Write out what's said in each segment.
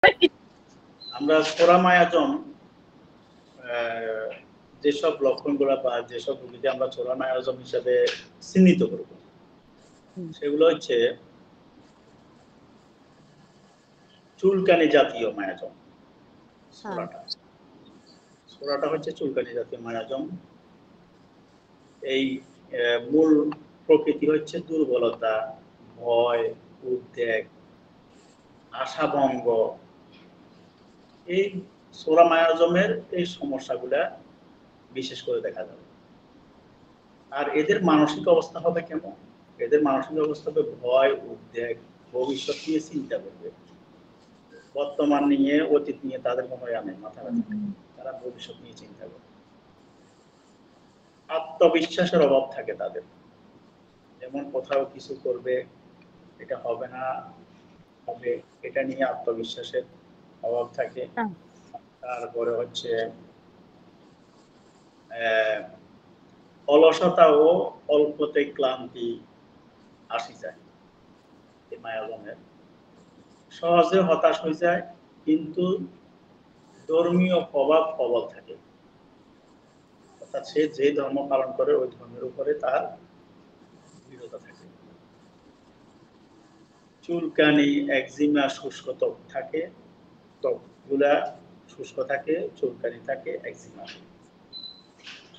আমরা সোরা মায়াজম যেসব লক্ষণগুলো বা যেসব রোগীকে আমরা সোরা মায়াজম হিসেবে চিহ্নিত করব সেগুলো হচ্ছে চুলকানি জাতীয় মায়াজম। সোরাটা হচ্ছে চুলকানি জাতীয় মায়াজম। এই মূল প্রকৃতি হচ্ছে দুর্বলতা, ভয়, উদ্বেগ, আশাভঙ্গ। এই সোরা মায়াজমের এই সমস্যাগুলা বিশেষ করে দেখা যাবে। আর এদের মানসিক অবস্থা হবে কেমন? এদের মানসিক অবস্থা হবে ভয়, উদ্বেগ, ভবিষ্যৎ নিয়ে চিন্তা করবে, বর্তমান নিয়ে অতীত নিয়ে তাদের কোনো মাথা ব্যথা নেই, তারা ভবিষ্যৎ নিয়ে চিন্তা করবে। আত্মবিশ্বাসের অভাব থাকে তাদের, যেমন কোথাও কিছু করবে, এটা হবে না, হবে, এটা নিয়ে আত্মবিশ্বাসের অভাব থাকে। তারপরে হচ্ছে অলসতা ও অল্পতে ক্লান্তি আসি যায়। এই মায়াজমের সহজে হতাশ হয়ে যায়, কিন্তু ধর্মীয় প্রভাব প্রবল থাকে। অর্থাৎ সে যে ধর্ম পালন করে ওই ধর্মের উপরে তার দৃঢ়তা থাকে। চুলকানি, একজিমা, শুষ্ক ত্বক থাকে, ত্বকগুলা শুষ্ক থাকে, চুলকানি থাকে, একজিমা।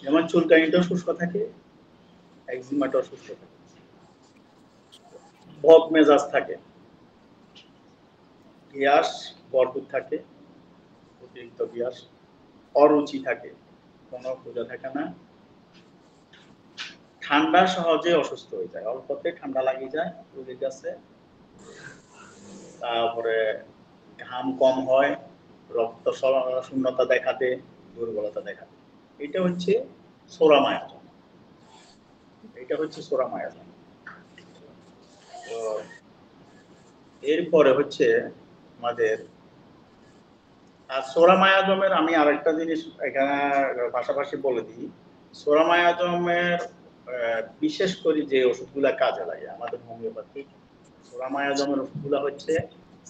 যেমন চুলকানিটাও শুষ্ক থাকে, একজিমাটাও শুষ্ক থাকে। বদ মেজাজ থাকে, গ্যাস ভরপুর থাকে, অতিরিক্ত গ্যাস, অরুচি থাকে, কোনো পূজা থাকে না, ঠান্ডা সহজে অসুস্থ হয়ে যায়, অল্পতে ঠান্ডা লাগিয়ে যায় রোগীর কাছে। তারপরে ঘাম কম হয়, রক্ত শূন্যতা দেখাতে, দুর্বলতা দেখাতে। এটা হচ্ছে সোরা মায়াজম। এটা হচ্ছে সোরা মায়াজম। তো এরপরে হচ্ছে আমাদের আর সোরা মায়াজমের আমি আরেকটা জিনিস এখানে পাশাপাশি বলে দিই। সোরা মায়াজমের বিশেষ করে যে ওষুধগুলা কাজে লাগে আমাদের হোমিওপ্যাথিক সোরা মায়াজমের ওষুধগুলা হচ্ছে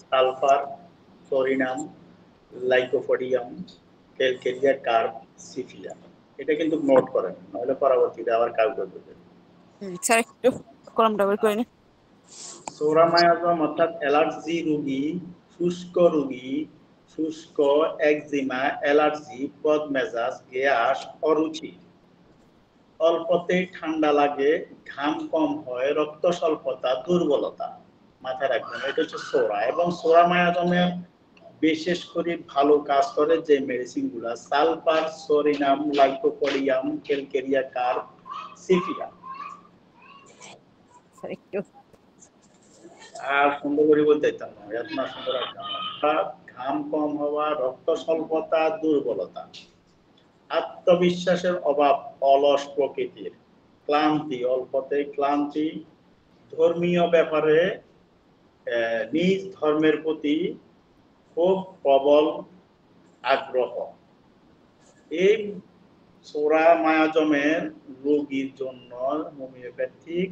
sulphur, ফ্লোরিনাম, lycopodium, calcarea carb, sepia. এটা কিন্তু নোট করেন, নাহলে পরবর্তীতে আবার কাউকে বলবেন। স্যার একটু কলমটা বের করে নিন। সোরা মায়াজম অর্থাৎ অ্যালার্জি রোগী, শুষ্ক রোগী, শুষ্ক, একজিমা, অ্যালার্জি, বদমেজাজ, গ্যাস, অরুচি, অল্পতে ঠান্ডা লাগে, ঘাম কম হয়, রক্ত স্বল্পতা, দুর্বলতা, মাথায় রাখবেন এটা হচ্ছে সোরা। এবং সোরা মায়াজমে বিশেষ করে ভালো কাজ করে যে মেডিসিন গুলা sulphur, psorinum, lycopodium, calcarea carb, sepia. Sir একটু আর সুন্দর করে বলতে চাইতাম না, এত না সুন্দর একটা ঘাম কম হওয়া, রক্ত স্বল্পতা, দুর্বলতা, আত্মবিশ্বাসের অভাব, অলস প্রকৃতির, ক্লান্তি, অল্পতে ক্লান্তি, ধর্মীয় ব্যাপারে নিজ ধর্মের প্রতি খুব প্রবল আগ্রহ। এই সোরা মায়াজমের রোগীর জন্য হোমিওপ্যাথিক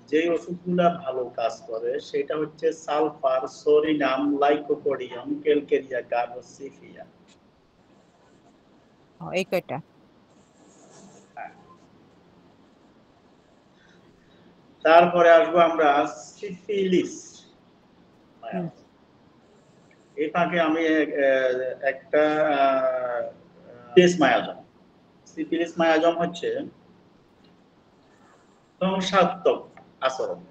যে ওষুধগুলা ভালো কাজ করে সেটা হচ্ছে sulphur, psorinum, lycopodium, calcarea carb, sepia. এই কয়টা। তারপরে আসবো আমরা সিফিলিস। এই ফাঁকে আমি একটা মায়াজম। সিফিলিস মায়াজম হচ্ছে ধ্বংসাত্মক আচরণ,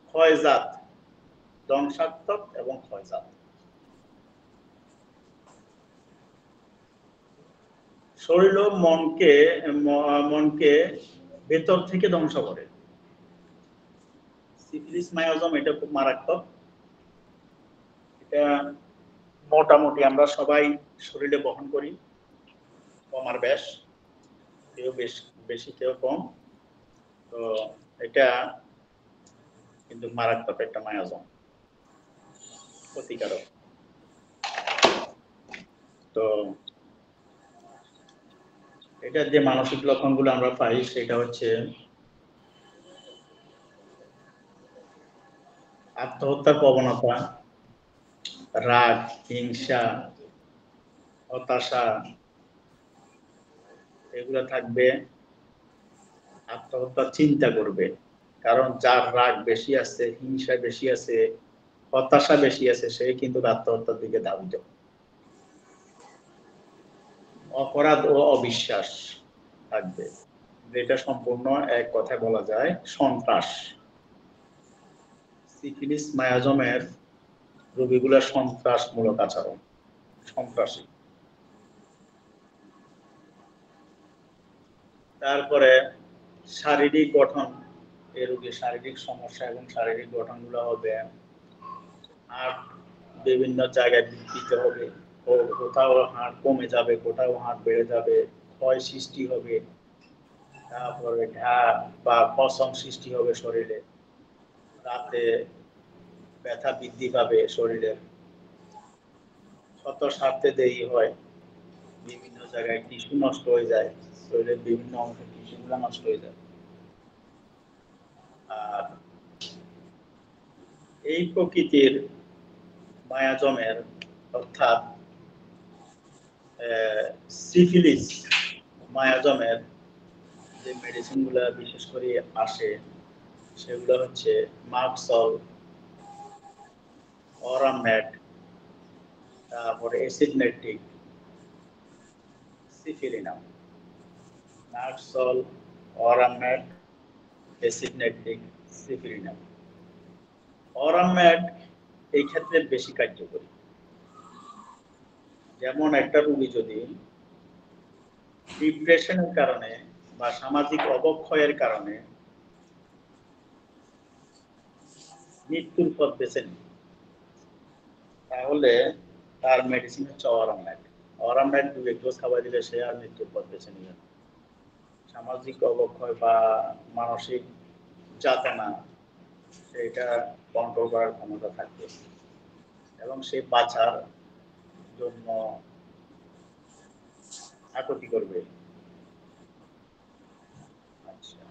ক্ষয়জাত, ধ্বংসাত্মক এবং ক্ষয়জাত। শরীর ও মনকে ভেতর থেকে ধ্বংস করে। সিফিলিস মায়াজম এটা খুব মারাত্মক। এটা মোটামুটি আমরা সবাই শরীরে বহন করি, কম আর বেশ, কেউ বেশি কেউ কম। তো এটা কিন্তু মারাত্মক একটা মায়াজম, ক্ষতিকারক। তো এটার যে মানসিক লক্ষণগুলো আমরা পাই সেটা হচ্ছে আত্মহত্যার প্রবণতা, রাগ, হিংসা, হতাশা এগুলো থাকবে। আত্মহত্যার চিন্তা করবে, কারণ যার রাগ বেশি আছে, হিংসা বেশি আছে, হতাশা বেশি আছে, সে কিন্তু আত্মহত্যার দিকে ধাবিত। অপরাধ ও অবিশ্বাস থাকবে, যেটা সম্পূর্ণ এক কথায় বলা যায় সন্ত্রাস। সিফিলিস মায়াজমের রোগীগুলোর সন্ত্রাসমূলক আচরণ, সন্ত্রাসী। তারপরে শারীরিক গঠন, এই রোগীর শারীরিক সমস্যা এবং শারীরিক গঠনগুলো হবে হাড় বিভিন্ন জায়গায় বিকৃত হবে, কোথাও হাড় কমে যাবে, কোথাও হাড় বেড়ে যাবে, ক্ষয় সৃষ্টি হবে, তারপরে ঘা বা পশম সৃষ্টি হবে শরীরে, রাতে ব্যথা বৃদ্ধি পাবে শরীরের, শত স্বার্থে দেরি হয়, বিভিন্ন জায়গায় টিস্যু নষ্ট হয়ে যায়, শরীরের বিভিন্ন অংশের টিস্যুগুলো নষ্ট হয়ে যায়। আর এই প্রকৃতির মায়াজমের অর্থাৎ সিফিলিস মায়াজমের যে মেডিসিনগুলো বিশেষ করে আসে সেগুলো হচ্ছে মার্কসল, অরামেট, তারপরে অ্যাসিডনেটিক, সিফিলিনাম। Merc sol, অরামেট, অ্যাসিডনেটিক, syphilinum. অরামেট এই ক্ষেত্রে বেশি কার্যকরী। যেমন একটা রোগী যদি ডিপ্রেশনের কারণে বা সামাজিক অবক্ষয়ের কারণে মৃত্যুর পথ বেছে নেয়, তাহলে তার মেডিসিন হচ্ছে অরামেট। অরামেট 2 ডোজ খাওয়া দিলে সে আর মৃত্যুর পথ বেছে নিবে না। সামাজিক অবক্ষয় বা মানসিক যাতনা সেটা কন্ট্রোল করার ক্ষমতা থাকবে এবং সে বাঁচার জন্য আকুতি করবে। আচ্ছা,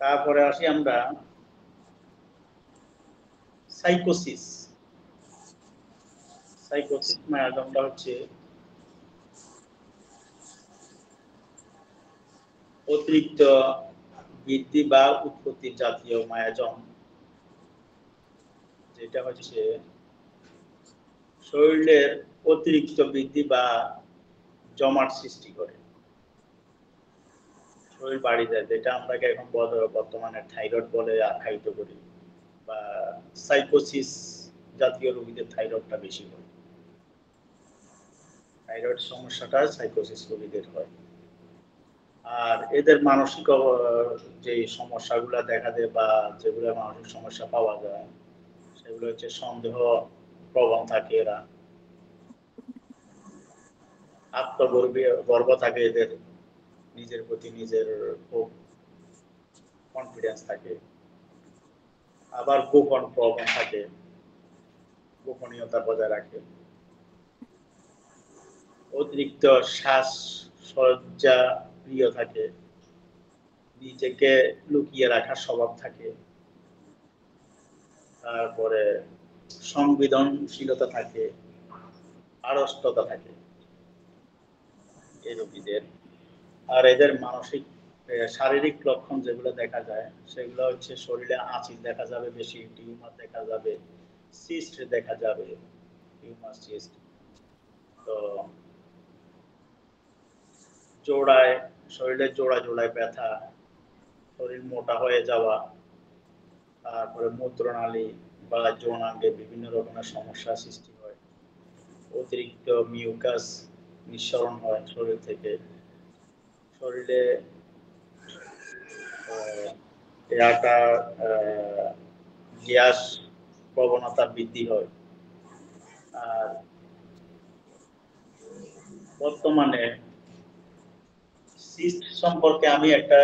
তারপরে আসি আমরা সাইকোসিস। সাইকোসিস মায়াজমটা হচ্ছে অতিরিক্ত বৃদ্ধি বা উৎপত্তি জাতীয় মায়াজম, যেটা হচ্ছে শরীরের অতিরিক্ত বৃদ্ধি বা জমাট সৃষ্টি করে, শরীর বাড়ি যায়, যেটা আমরা এখন বর্তমানে থাইরয়েড বলে আখ্যায়িত করি, বা সাইকোসিস জাতীয় রোগীদের থাইরয়েডটা বেশি হয়। থাইরয়েড সমস্যাটা সাইকোসিস রোগীদের হয়। আর এদের মানসিক যে সমস্যাগুলো দেখা দেয় বা যেগুলো মানসিক সমস্যা পাওয়া যায় সেগুলো হচ্ছে সন্দেহ প্রবণ থাকে, এরা গর্ব থাকে এদের, নিজের প্রতি নিজের খুব কনফিডেন্স থাকে, আবার গোপন প্রবণ থাকে, গোপনীয়তা বজায় রাখে, অতিরিক্ত শ্বাস সজ্জা প্রিয় থাকে, নিজেকে লুকিয়ে রাখার স্বভাব থাকে, তারপরে সংবেদনশীলতা থাকে, আড়ষ্টতা থাকে এই রোগীদের। আর এদের মানসিক শারীরিক লক্ষণ যেগুলো দেখা যায় সেগুলো হচ্ছে শরীরে আঁচিল দেখা যাবে বেশি, টিউমার দেখা যাবে, সিস্ট দেখা যাবে, টিউমার সিস্ট। তো জোড়ায়, শরীরের জোড়ায় জোড়ায় ব্যথা, শরীর মোটা হয়ে যাওয়া, তারপরে মূত্রনালী বা যৌনাঙ্গে বিভিন্ন রকমের সমস্যা সৃষ্টি হয়, অতিরিক্ত মিউকাস নিঃসরণ হয় শরীর থেকে, শরীরে একটা গ্যাস প্রবণতা বৃদ্ধি হয়। আর বর্তমানে সিস্ট সম্পর্কে আমি একটা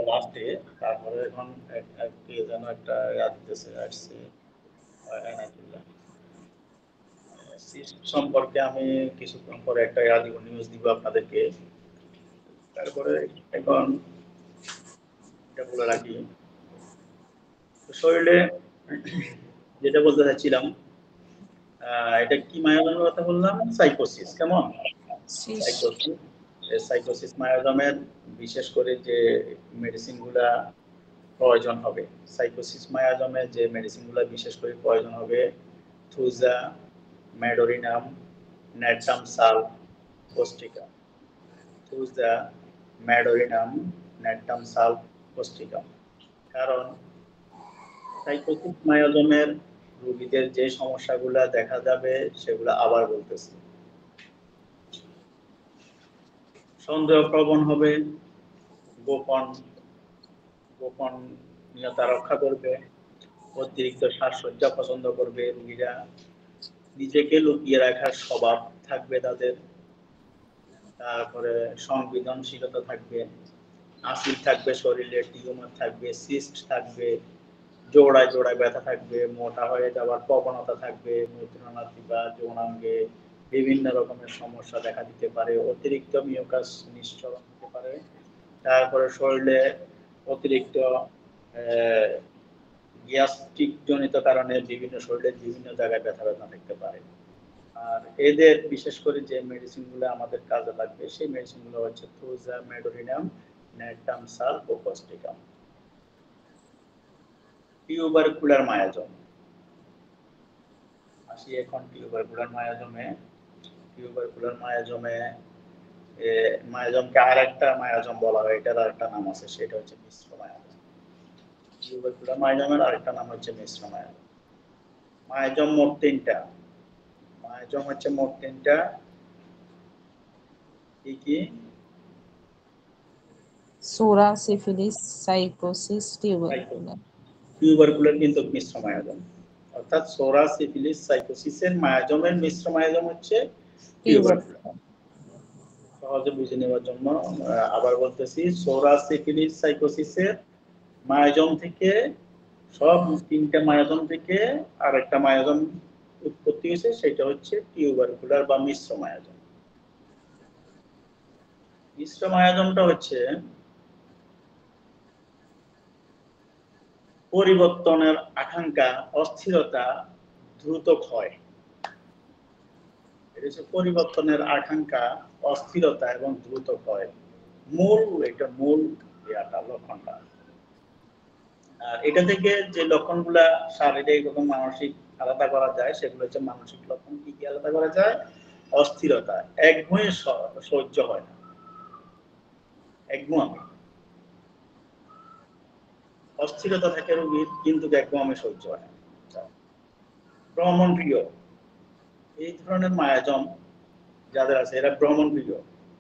লাস্টে, তারপরে এখন কে যেন একটা আসছে সিস্ট সম্পর্কে আমি কিছুক্ষণ পরে একটা নিউজ দিব আপনাদেরকে। তারপরে এখন এটা বলে রাখি, শরীরে যেটা বলতে চাচ্ছিলাম, এটা কি মায়োজমের কথা বললাম? সাইকোসিস। কেমন? সাইকোসিস। সাইকোসিস মায়োজমের বিশেষ করে যে মেডিসিনগুলা প্রয়োজন হবে, সাইকোসিস মায়োজমে যে মেডিসিনগুলো বিশেষ করে প্রয়োজন হবে, থুজা, ম্যাডোরিনাম, নেটাম সাল, কোস্টিকাম। থুজা, ম্যাডোরিনাম, নেটাম সাল, কোস্টিকাম। কারণ সাইকোসিস মায়োজমের রোগীদের যে সমস্যাগুলো দেখা যাবে সেগুলো আবার বলতেছি। সন্দেহপ্রবণ হবে, গোপন গোপনীয়তা রক্ষা করবে, অতিরিক্ত সাজসজ্জা পছন্দ করবে রোগীরা, নিজেকে লুকিয়ে রাখার স্বভাব থাকবে তাদের, তারপরে সংবেদনশীলতা থাকবে, অ্যাসিড থাকবে শরীরে, টিউমার থাকবে, সিস্ট থাকবে, জোড়ায় জোড়ায় ব্যথা থাকবে, মোটা হয়ে যাওয়ার প্রবণতা থাকবে, মূত্রনালী বা যৌনাঙ্গে বিভিন্ন রকমের সমস্যা দেখা দিতে পারে, অতিরিক্ত মিউকাস নিঃসরণ হতে পারে, তারপরে শরীরে অতিরিক্ত গ্যাস্ট্রিক জনিত কারণে বিভিন্ন শরীরের বিভিন্ন জায়গায় ব্যথা ব্যথা থাকতে পারে। আর এদের বিশেষ করে যে মেডিসিনগুলো আমাদের কাজে লাগবে সেই মেডিসিনগুলো হচ্ছে থুজা, ম্যাডোরিনাম, নেটাম সাল ও কোস্টিকাম। টিউবারকুলার মায়োজম। আসি এখন টিউবারকুলার মায়োজমে। টিউবারকুলার মায়োজমে মায়োজমকে আরেকটা মায়োজম বলা হয়, এটার আরেকটা নাম আছে, সেটা হচ্ছে মিশ্র মায়োজম। টিউবারকুলার মায়োজমের আরেকটা নাম হচ্ছে মিশ্র মায়োজম। মায়োজম মোট তিনটা। মায়োজম হচ্ছে মোট তিনটা। কি কি? সোরা, সিফিলিস, সাইকোসিস, টিউবারকুলার। টিউবারকুলার কিন্তু মিশ্র মায়োজম, অর্থাৎ সোরা, সিফিলিস, সাইকোসিসের মায়োজমের মিশ্র মায়োজম হচ্ছে টিউবারকুলার। সহজে বুঝে নেওয়ার জন্য আবার বলতেছি, সোরা, সিফিলিস, সাইকোসিসের মায়োজম থেকে, সব তিনটা মায়োজম থেকে আরেকটা মায়োজম উৎপত্তি হয়েছে, সেটা হচ্ছে টিউবারকুলার বা মিশ্র মায়োজম। মিশ্র মায়োজমটা হচ্ছে পরিবর্তনের আকাঙ্ক্ষা, অস্থিরতা, দ্রুত ক্ষয়। এটা হচ্ছে পরিবর্তনের আকাঙ্ক্ষা, অস্থিরতা এবং দ্রুত ক্ষয়। এটা মূল লক্ষণটা। আর এটা থেকে যে লক্ষণগুলা শারীরিক এবং মানসিক আলাদা করা যায়, সেগুলো হচ্ছে মানসিক লক্ষণ। কি কি আলাদা করা যায়? অস্থিরতা, একঘেয়ে সহ্য হয় না, একঘেয়ে। অস্থিরতা থাকে রোগীর, কিন্তু একঘেয়ে সহ্য হয় না। ভ্রমণ প্রিয়, এই ধরনের মায়াজম যাদের আছে এরা ভ্রমণ প্রিয়,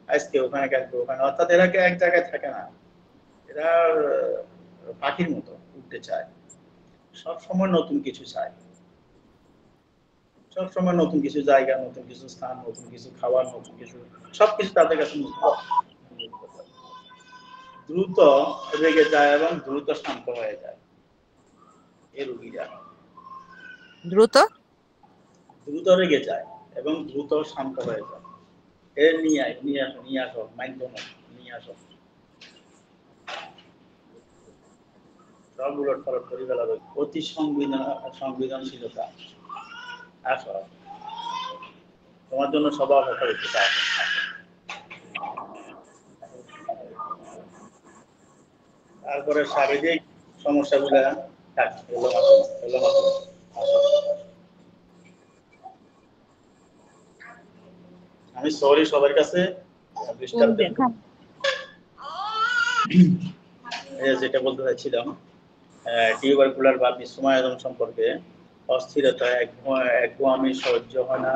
আজকে ওখানে কালকে ওখানে, অর্থাৎ এরা এক জায়গায় থাকে না, এরা পাখির মতো উঠতে চায়, সব সময় নতুন কিছু চায়, সব সময় নতুন কিছু জায়গা, নতুন কিছু স্থান, নতুন কিছু খাবার, নতুন কিছু, সবকিছু তাদের কাছে দ্রুত রেগে যায় এবং দ্রুত শান্ত হয়ে যায় এই রোগীরা। দ্রুত দ্রুত রেগে যায় এবং দ্রুত শান্ত হয়ে যায়। এর নিয়ে আসো নিয়ে আসো, সব উলট পালট করে ফেলা যায়। অতি সংবেদনশীলতা, আসো, তোমার জন্য সবার অপেক্ষা করতে চায়। তারপরে শারীরিক সমস্যাগুলো থাকে, আমি সরি সবার কাছে যেটা বলতে চাইছিলাম, টিউবারকুলার বা মিশ্র মায়োজম সম্পর্কে, অস্থিরতা, একঘেয়েমি সহ্য হয় না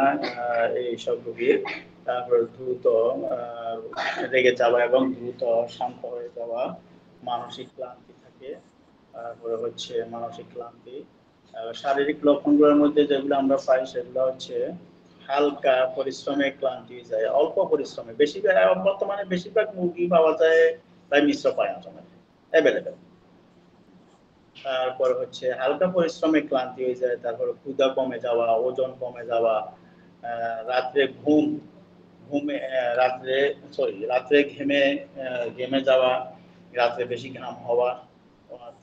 এইসব রোগীর, তারপর দ্রুত রেগে যাওয়া এবং দ্রুত শান্ত হয়ে যাওয়া, মানসিক ক্লান্তি থাকে, তারপরে হচ্ছে মানসিক ক্লান্তি। শারীরিক লক্ষণগুলোর মধ্যে যেগুলো আমরা পাই সেগুলো হচ্ছে হালকা পরিশ্রমে ক্লান্তি হয়ে যায়, অল্প পরিশ্রমে, বর্তমানে বেশিরভাগ মুরগি পাওয়া যায় তাই মিশ্র মায়োজমে অ্যাভেলেবেল। তারপর হচ্ছে হালকা পরিশ্রমে ক্লান্তি হয়ে যায়, তারপর ক্ষুধা কমে যাওয়া, ওজন কমে যাওয়া, রাত্রে রাত্রে ঘেমে যাওয়া, রাত্রে বেশি ঘাম হওয়া,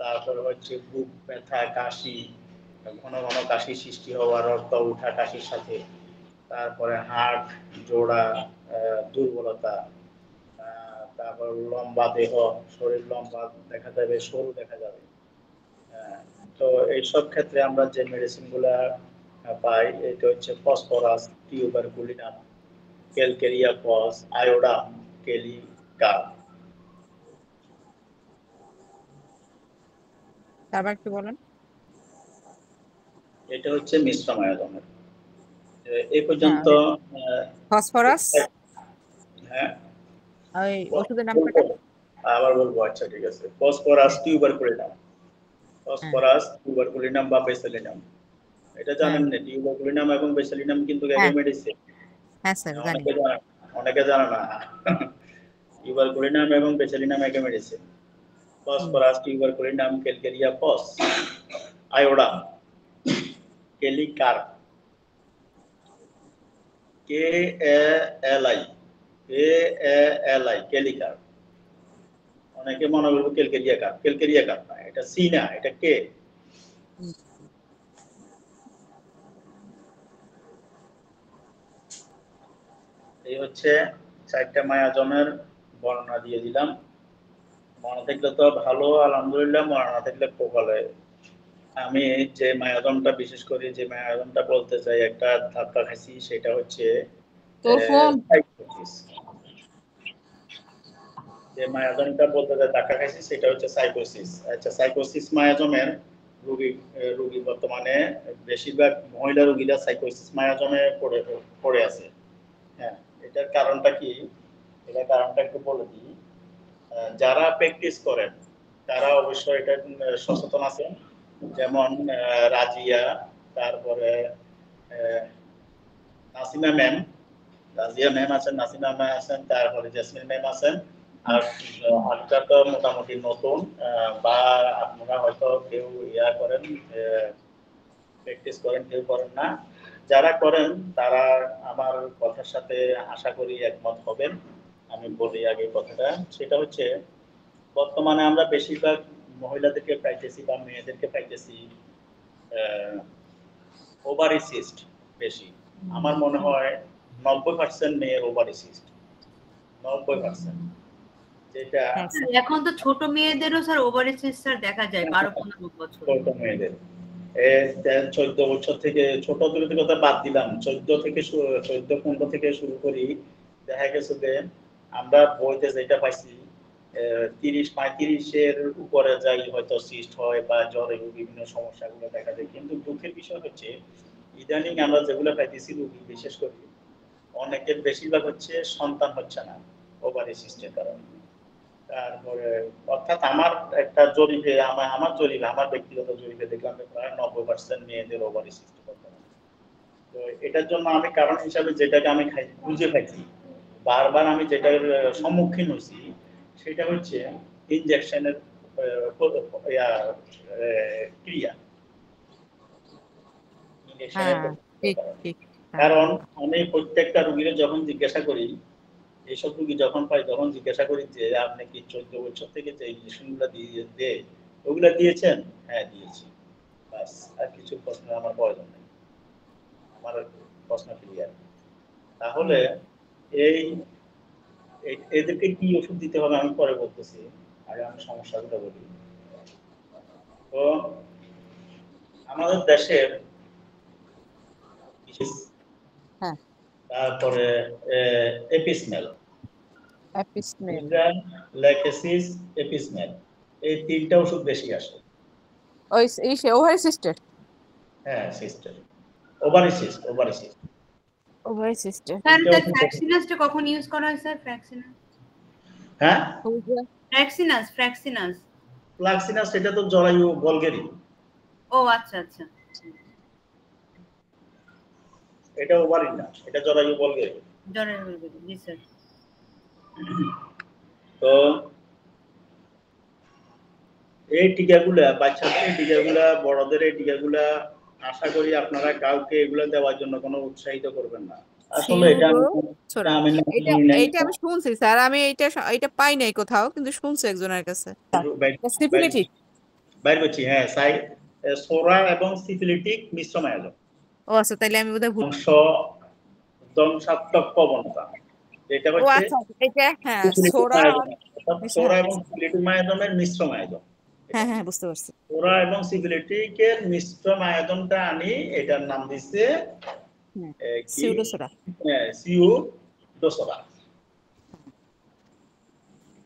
তারপর হচ্ছে বুক ব্যথা, কাশি, ঘন ঘন কাশি সৃষ্টি হওয়া, রক্ত উঠা কাশির সাথে, তারপরে হাড় জোড়া, দুর্বলতা, তারপর লম্বা দেহ, শরীর লম্বা দেখা যাবে, সরু দেখা যাবে। তো এইসব ক্ষেত্রে আমরা যে মেডিসিন গুলা পাই, এটা হচ্ছে phosphorus, tuberculinum, calcarea phos, iodum, kali car. তারপর একটু বলেন। এটা হচ্ছে মিশ্র মায়াজমের। এই পর্যন্ত ফসফরাস, হ্যাঁ ওই ওষুধের নাম কয়টা? আবার বলবো, আচ্ছা ঠিক আছে। ফসফরাস, টিউবারকুলিনাম, ফসফরাস, টিউবারকুলিনাম বা বেসিলিনাম। এটা জানেন না? টিউবারকুলিনাম এবং বেসিলিনাম কিন্তু একই মেডিসিন। হ্যাঁ স্যার জানি। অনেকে জানে না। টিউবারকুলিনাম এবং বেসিলিনাম একই medicine. Phosphorus, tuberculinum, calcarea phos, iodum, kali car, KALI, kali car. অনেকে মনে করবে ক্যালকেরিয়া কার, ক্যালকেরিয়া কার না, এটা সি না, এটা কে। এই হচ্ছে 4টা মায়াজমের বর্ণনা দিয়ে দিলাম। মনে থাকলে তো ভালো, আলহামদুলিল্লাহ, মনে না থাকলে কপালে। আমি যে মায়াজমটা বিশেষ করে যে মায়াজমটা বলতে চাই, একটা ধাক্কা খাইছি, সেটা হচ্ছে সাইকোসিস। যে মায়াজমটা বলতে চাই ধাক্কা খাইছি, সেটা হচ্ছে সাইকোসিস। আচ্ছা, সাইকোসিস মায়াজমের রোগী বর্তমানে বেশিরভাগ মহিলা রোগীরা সাইকোসিস মায়াজমে পড়ে আছে। হ্যাঁ, এটার কারণটা কি? এটার কারণটা একটু বলে দিই। যারা প্র্যাকটিস করেন তারা অবশ্যই এটা সচেতন আছেন। যেমন রাজিয়া, তারপরে নাসিমা ম্যাম, রাজিয়া ম্যাম আছেন, নাসিমা ম্যাম আছেন, তারপরে জেসমিন ম্যাম আছেন। আর আজকাল তো মোটামুটি নতুন, বা আপনারা হয়তো কেউ করেন, প্র্যাকটিস করেন, কেউ করেন না। যারা করেন তারা আমার কথার সাথে আশা করি একমত হবেন। আমি বলি আগে কথাটা, সেটা হচ্ছে বর্তমানে আমরা বেশিরভাগ মহিলাদেরকে পাইতেছি বা মেয়েদেরকে পাইতেছি ওভারি সিস্ট বেশি। আমার মনে হয় 90% মেয়ের ওভারি সিস্ট, 90%। যেটা এখন তো ছোট মেয়েদেরও স্যার ওভারি সিস্ট স্যার দেখা যায় 12-15 বছর। ছোট মেয়েদের 14 বছর থেকে, ছোট দূরের কথা বাদ দিলাম, 14-15 থেকে শুরু করি, দেখা গেছে যে আমরা বইতে যেটা পাইছি 30-35-এর উপরে যাই হয়তো সিস্ট হয় বা জ্বরে বিভিন্ন সমস্যাগুলো দেখা যায়। কিন্তু দুঃখের বিষয় হচ্ছে ইদানিং আমরা যেগুলো পাইতেছি রোগী, বিশেষ করে অনেকের বেশিরভাগ হচ্ছে সন্তান হচ্ছে না ওভারি সিস্টের কারণে। তারপরে অর্থাৎ আমার একটা জরিপে, আমার ব্যক্তিগত জরিপে দেখলাম যে প্রায় 90% মেয়েদের ওভারি সিস্ট করতে হবে। তো এটার জন্য আমি কারণ হিসাবে যেটাকে আমি খুঁজে পাইছি, বারবার আমি যেটার সম্মুখীন হয়েছি, সেটা হচ্ছে ইনজেকশনের ক্রিয়া। কারণ আমি প্রত্যেকটা রোগীর যখন জিজ্ঞাসা করি, এইসব রোগী যখন পাই, তখন জিজ্ঞাসা করি যে আপনি কি 14 বছর থেকে যে ইনজেকশনগুলো দিয়ে ওগুলা দিয়েছেন? হ্যাঁ দিয়েছি, বাস। আর কিছু প্রশ্ন আমার প্রয়োজন নেই, আমার প্রশ্ন ক্লিয়ার। তাহলে এদেরকে কি ওষুধ দিতে হবে আমি পরে বলতেছি, আগে আমি সমস্যাগুলো বলি। তো আমাদের দেশের তারপরে এপিসমেল, ল্যাকেসিস, এপিসমেল, এই 3টা ওষুধ বেশি আসে। ওভারি সিস্টের? হ্যাঁ, সিস্টের ওভারি সিস্ট। স্যার ফ্র্যাক্সিনাসটা কখন ইউজ করা হয় স্যার? ফ্র্যাক্সিনাস? হ্যাঁ, ফ্র্যাক্সিনাস এটা তো জরায়ু বলগেরি। ও আচ্ছা আচ্ছা, এটা ওভারি না, এটা জরায়ু বলগেরি। জি স্যার। তো এই টিকাগুলা, বাচ্চাদের টিকাগুলা, বড়দের এই টিকাগুলা, আশা করি আপনারা কাউকে এগুলো দেওয়ার জন্য কোনো উৎসাহিত করবেন না। আসলে এটা আমি শুনছি স্যার, আমি এটা পাই নাই কোথাও, কিন্তু শুনছি একজনের কাছে। বাইর করছি, হ্যাঁ, সোরা এবং সিফিলিটিক মিশ্র মায়োজম। ও আচ্ছা, তাইলে আমি বোধহয় ভুল। অংশ ধ্বংসাত্মক প্রবণতা, যেটা ও হচ্ছে আচ্ছা, এটা হ্যাঁ, সিফিলিটিক সোরা মায়োজম, আর অর্থাৎ মিশ্র, সোরা হ্যাঁ এবং সিফিলিটিক মায়োজমের মিশ্র মায়োজম। হ্যাঁ হ্যাঁ, বুঝতে পারছি। সোরা এবং সিফিলিটিকের মিশ্র মায়োজমটা আনি, এটার নাম দিচ্ছে কি, সিউডোসোরা। সিউডোসোরা।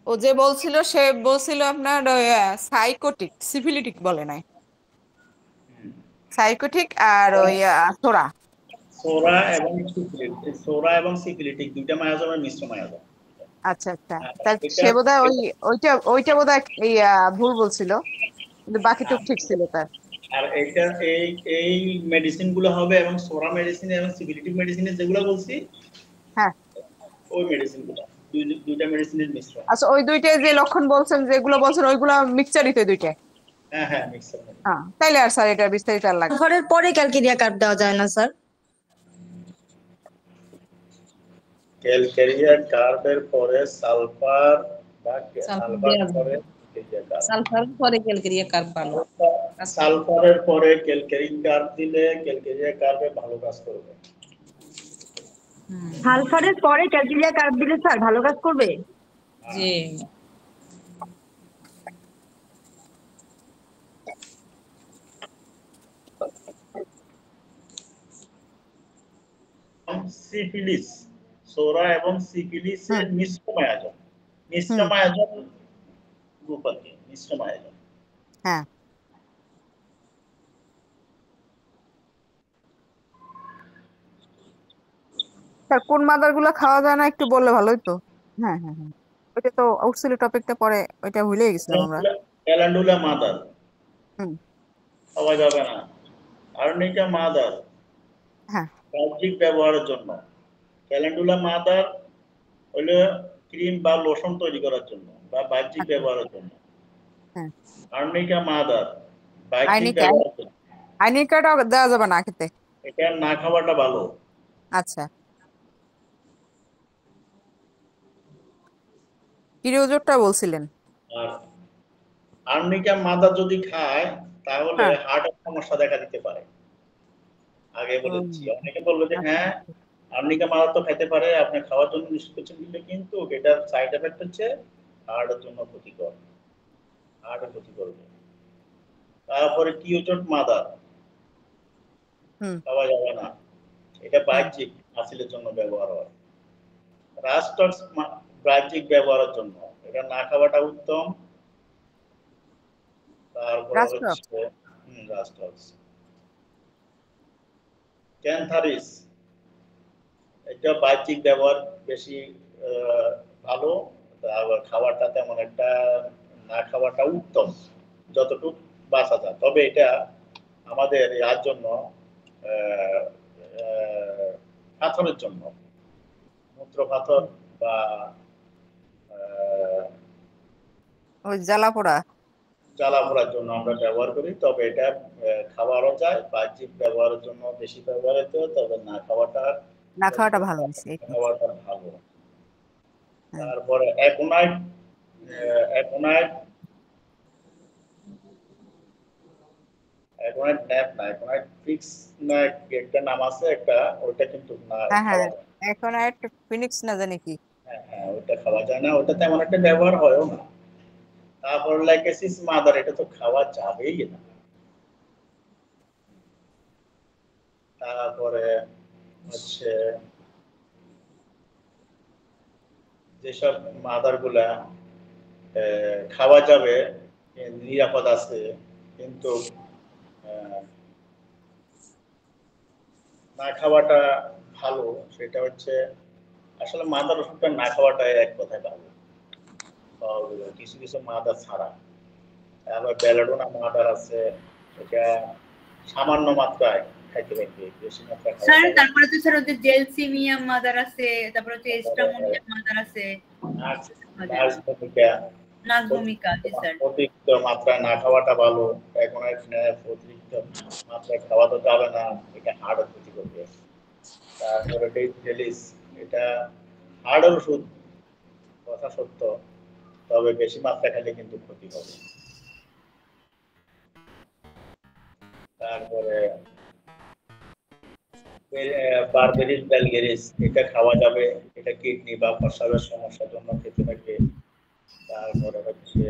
ও যে বলছিল, সে বলছিল আপনার সাইকোটিক, সিফিলিটিক বলে নাই, সাইকোটিক আর ওই সোরা। সোরা এবং সিফিলিটিক দুইটা মায়োজমের মিশ্র মায়োজম। আচ্ছা আচ্ছা, তাই এটা সে বোধহয় ওইটা বোধহয় এই ভুল বলছিল, কিন্তু বাকিটুক ঠিক ছিল তার। আর এটা এই মেডিসিন গুলো হবে, এবং সোরা মেডিসিন এবং সিফিলিটিক মেডিসিনের যেগুলো বলছি, হ্যাঁ ওই মেডিসিন গুলো দুইটা মেডিসিনের মিশ্রণ। আচ্ছা, ওই দুইটাই যে লক্ষণ বলছেন, যেগুলো বলছেন ওইগুলো মিক্সচারই তো দুইটা। হ্যাঁ হ্যাঁ, মিক্সার। হ্যাঁ, তাইলে আর স্যার এটা বিস্তারিত আর লাগবে। সালফারের পরে ক্যালকেরিয়া কার্ব দেওয়া যায় না স্যার? ক্যালকেরিয়া কার্বের পরে সালফার বা সালফার পরে সালফারের পরে ক্যালকেরিয়া কার্ব ভালো। সালফারের পরে ক্যালকেরিয়া কার্ব দিলে ক্যালকেরিয়া কার্বে ভালো কাজ করবে। সালফারের পরে ক্যালকেরিয়া কার্ব দিলে স্যার ভালো কাজ করবে? জি। সিফিলিস, সোরা এবং সিফিলিসের মিশ্র মায়োজম, মিশ্র মায়োজম গ্রুপ আছে, মিশ্র মায়োজম। হ্যাঁ, স্যার কোন মাদার গুলো খাওয়া যায় না একটু বললে ভালো হতো। হ্যাঁ হ্যাঁ হ্যাঁ, ওইটা তো উঠছিল টপিকটা, পরে ওইটা ভুলে গেছিলাম আমরা। ক্যালেন্ডুলা মাদার হুম, খাওয়া যাবে না। আর্নিকা মাদার হ্যাঁ বাহ্যিক ব্যবহারের জন্য। ক্যালেন্ডুলা মাদার হলো ক্রিম বা লোশন তৈরি করার জন্য বা বাহ্যিক আচ্ছা, ব্যবহারের জন্য। হ্যাঁ। আর্নিকা মাদার বাহ্যিক আইনিকা, ব্যবহারের জন্য। আইনিকাটা দেওয়া যাবে না খেতে। এটা না খাওয়াটা ভালো। আচ্ছা, কিরোজোরটা বলছিলেন। আর আর্নিকা মাদার যদি খায়, তাহলে হ্যাঁ, হার্টের সমস্যা দেখা দিতে পারে। আগে বলেছি, অনেকে বলবে যে আচ্ছা, হ্যাঁ আর্নিকা মাদার তো খেতে পারে, আপনি খাওয়ার জন্য নিষেধ করছেন, কিন্তু এটার সাইড এফেক্ট হচ্ছে হার্টের জন্য ক্ষতিকর, হার্টের ক্ষতি করবে। তারপরে কিউচট মাদার খাওয়া যাবে না, এটা বাহ্যিক মাসিলের জন্য ব্যবহার হয়। রাস্টক্স বাহ্যিক ব্যবহারের জন্য, এটা না খাওয়াটা উত্তম। তারপরে হচ্ছে রাস্টক্স। ক্যান্থারিস, এটা বাহ্যিক ব্যবহার বেশি ভালো, আবার খাবারটা তেমন একটা না খাওয়াটা উত্তম, যতটুকু বাঁচা যায়। তবে এটা আমাদের ইয়ার জন্য, পাথরের জন্য, মূত্র পাথর বা ওই জ্বালা পোড়া। জ্বালা পোড়ার জন্য আমরা ব্যবহার করি। তবে এটা খাওয়ারও যায়, বাহ্যিক ব্যবহারের জন্য বেশি ব্যবহৃত, তবে না খাওয়াটা ভালো হয়েছে। খাওয়াটা ভালো। তারপরে অ্যাকোনাইট, অ্যাকোনাইট ন্যাপ না, অ্যাকোনাইট ফিক্স না, একটা নাম আছে একটা, ওটা কিন্তু না হ্যাঁ হ্যাঁ, খাওয়া যায়। এখন একটা ফিনিক্স না জানি কি। হ্যাঁ হ্যাঁ, ওটা খাওয়া যায় না, ওটা তেমন একটা ব্যবহার হয়ও না। তারপর লাইকেসিস মাদার, এটা তো খাওয়া যাবেই না। তারপরে হচ্ছে যেসব মাদার গুলা খাওয়া যাবে, নিরাপদ আছে, কিন্তু না খাওয়াটা ভালো, সেটা হচ্ছে আসলে মাদার ওষুধটা না খাওয়াটাই এক কথায় ভালো। কিছু কিছু মাদার ছাড়া, আবার বেলাডোনা মাদার আছে, এটা সামান্য মাত্রায় খাইতে পারবে, বেশি মাত্রায় খাওয়া স্যার যাবে না। তারপরে তো স্যার ওদের জেলসিমিয়াম মাদার আছে, তারপরে হচ্ছে এস্ট্রামোনিয়াম মাদার আছে, নাক ভূমিকা। জি স্যার, অতিরিক্ত মাত্রায় না খাওয়াটা ভালো। এখন অতিরিক্ত মাত্রায় খাওয়া তো যাবে না, এটা হার্টের ক্ষতি করবে। তারপরে ডেইলিস, এটা হার্টের ওষুধ, কথা সত্য, তবে বেশি মাত্রা খেলে কিন্তু ক্ষতি হবে। তারপরে বারবেরিস ভ্যালগেরিস, এটা খাওয়া যাবে, এটা কিডনি বা প্রস্রাবের সমস্যার জন্য খেতে থাকে। তারপরে হচ্ছে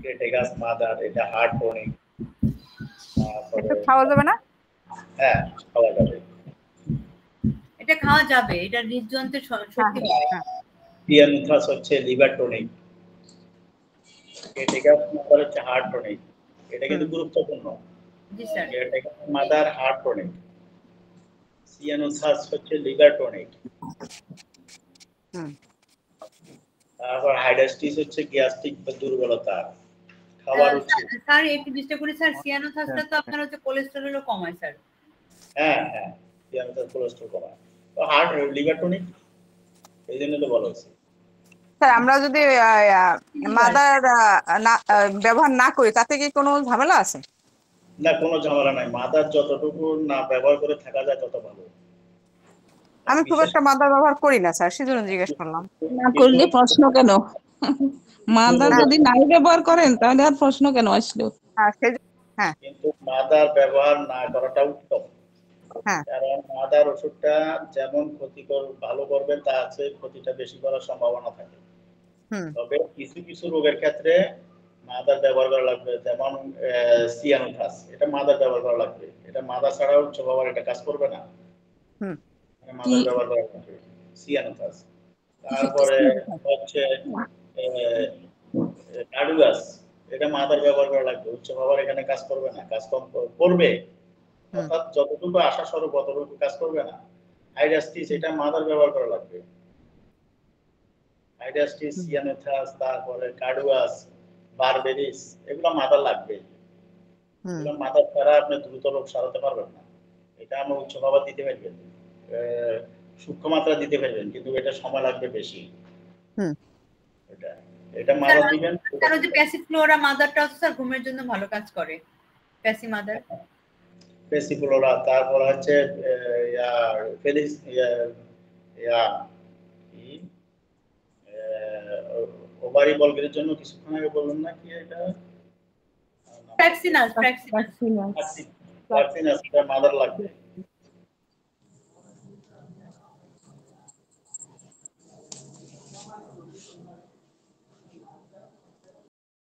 ক্রেটেগাস মাদার, এটা হার্ট টনিক। তারপরে এটা খাওয়া যাবে না? হ্যাঁ, খাওয়া যাবে। এটা খাওয়া যাবে, এটা হৃদযন্ত্রের শক্তি বাড়ায়। হ্যাঁ। সিয়ানুথাস হচ্ছে লিভার টনিক। ক্রেটেগাস মাদার হচ্ছে হার্ট টনিক। এটা কিন্তু গুরুত্বপূর্ণ। জি স্যার। ক্রেটেগাস মাদার হার্ট টনিক, সিয়ানুথাস হচ্ছে লিভার টনিক। হুম। তারপর হাইডাস্টিস হচ্ছে গ্যাস্ট্রিক বা দুর্বলতা, খাবার উচিত। স্যার একটু ডিস্টার্ব করি স্যার, সিয়ানোথাসটা তো আপনার হচ্ছে কোলেস্টেরলও কমায় স্যার। হ্যাঁ হ্যাঁ, সিয়ানুথাস কোলেস্ট্রল কমায়। তো হার্ট লিভার টনিক, এই জন্য তো বলা হয়েছে। স্যার আমরা যদি মাদার ব্যবহার না করি তাতে কি কোনো ঝামেলা আছে? না, কোনো ঝামেলা নাই। মাদার যতটুকু না ব্যবহার করে থাকা যায় তত ভালো। আমি খুব একটা মাদার ব্যবহার করি না স্যার, সেজন্য জিজ্ঞেস করলাম। না করলে প্রশ্ন কেন? মাদার যদি নাই ব্যবহার করেন তাহলে আর প্রশ্ন কেন আসলো? হ্যাঁ কিন্তু মাদার ব্যবহার না করাটা উত্তম। হ্যাঁ কারণ মাদার ওষুধটা যেমন ক্ষতিকর ভালো করবে, তার চেয়ে ক্ষতিটা বেশি করার সম্ভাবনা থাকে। হুম তবে কিছু কিছু রোগের ক্ষেত্রে মাদার ব্যবহার করা লাগবে, যেমন সিয়ানুথাস, এটা মাদার ব্যবহার করা লাগবে। এটা মাদার ছাড়া উচ্চ পাওয়ার এটা কাজ করবে না, হুম মাদার ব্যবহার করা লাগবে সিয়ানুথাস। তারপরে হচ্ছে কার্ডুগাস, এটা মাদার ব্যবহার করা লাগবে, উচ্চ পাওয়ার এখানে কাজ করবে না, কাজ কম করবে, অর্থাৎ যতটুকু আশা স্বরূপ ততটুকু কাজ করবে না। হাইডাস্টিস, এটা মাদার ব্যবহার করা লাগবে। হাইডাস্টিস, সিয়ানুথাস, তারপরে কার্ডুয়াস, বারবেরিস, এগুলো মাদার লাগবে। এগুলো মাদার ছাড়া আপনি দ্রুত রোগ সারাতে পারবেন না। এটা আমরা উচ্চ পাওয়ার দিতে পারবেন, সূক্ষ্ম মাত্রা দিতে পারবেন, কিন্তু এটা সময় লাগবে বেশি। এটা এটা মাদার দিবেন। স্যার ওই যে প্যাসিফ্লোরা মাদারটা স্যার ঘুমের জন্য ভালো কাজ করে, প্যাসি মাদার। প্যাসিফ্লোরা, তারপর হচ্ছে ইয়া ফেলিস ইয়া কি ওভারি বলগের জন্য কিছুক্ষণ আগে বললাম না কি, এটা ফ্যাক্সিনাস, ভ্যাকসিন, এটা মাদার লাগবে।